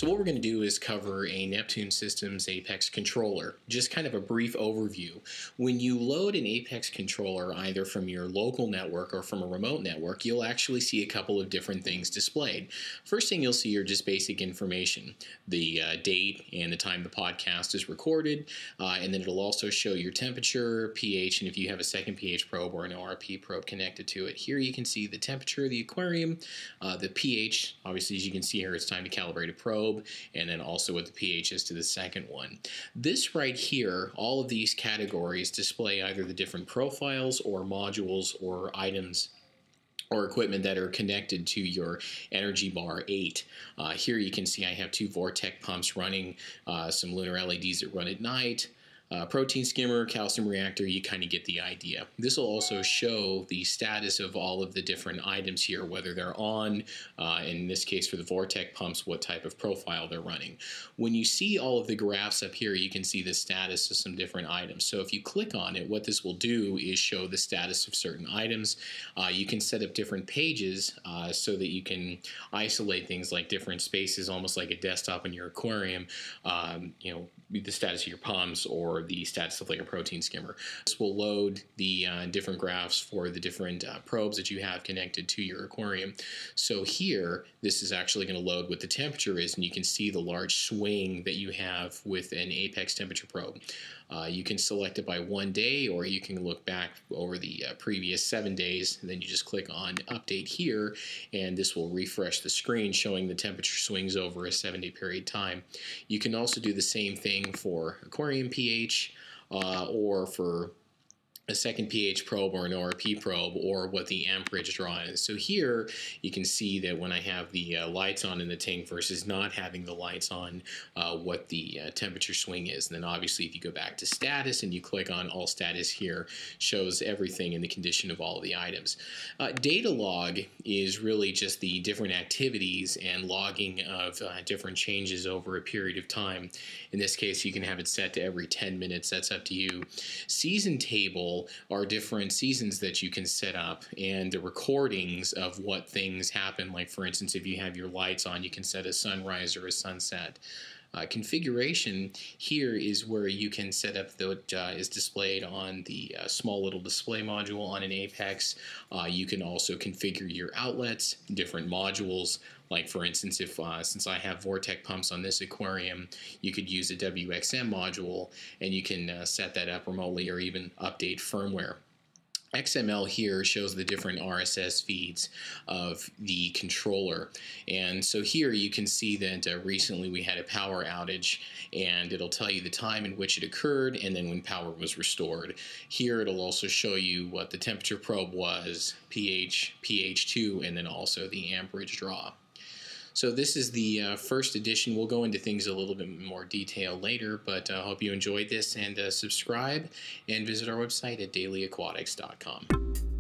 So what we're going to do is cover a Neptune Systems Apex controller, just kind of a brief overview. When you load an Apex controller either from your local network or from a remote network, you'll actually see a couple of different things displayed. First thing you'll see are just basic information, the date and the time the podcast is recorded, and then it'll also show your temperature, pH, and if you have a second pH probe or an ORP probe connected to it. Here you can see the temperature of the aquarium, the pH, obviously as you can see here it's time to calibrate a probe, and then also what the pH is to the second one. This right here, all of these categories display either the different profiles or modules or items or equipment that are connected to your Energy Bar 8. Here you can see I have two Vortec pumps running, some lunar LEDs that run at night, protein skimmer, calcium reactor. You kind of get the idea. This will also show the status of all of the different items here, whether they're on, in this case for the Vortec pumps, what type of profile they're running. When you see all of the graphs up here, you can see the status of some different items. So if you click on it, what this will do is show the status of certain items. You can set up different pages so that you can isolate things like different spaces, almost like a desktop in your aquarium, you know, the status of your pumps or the status of like a protein skimmer. This will load the different graphs for the different probes that you have connected to your aquarium. So here, this is actually going to load what the temperature is, and you can see the large swing that you have with an Apex temperature probe. You can select it by 1 day, or you can look back over the previous 7 days, and then you just click on update here, and this will refresh the screen showing the temperature swings over a 7-day period time. You can also do the same thing for aquarium pH or for a second pH probe or an ORP probe, or what the amperage draw is. So here you can see that when I have the lights on in the tank versus not having the lights on, what the temperature swing is. And then obviously if you go back to status and you click on all status here, shows everything in the condition of all of the items. Data log is really just the different activities and logging of different changes over a period of time. In this case you can have it set to every 10 minutes, that's up to you. Season table are different seasons that you can set up, and the recordings of what things happen. Like for instance, if you have your lights on, you can set a sunrise or a sunset. Configuration here is where you can set up what is displayed on the small little display module on an Apex. You can also configure your outlets, different modules. Like for instance, if since I have Vortec pumps on this aquarium, you could use a WXM module, and you can set that up remotely or even update firmware. XML here shows the different RSS feeds of the controller, and so here you can see that recently we had a power outage, and it'll tell you the time in which it occurred and then when power was restored. Here it'll also show you what the temperature probe was, pH, pH2, and then also the amperage draw. So this is the first edition. We'll go into things a little bit more detail later, but I hope you enjoyed this, and subscribe and visit our website at dailyaquatics.com.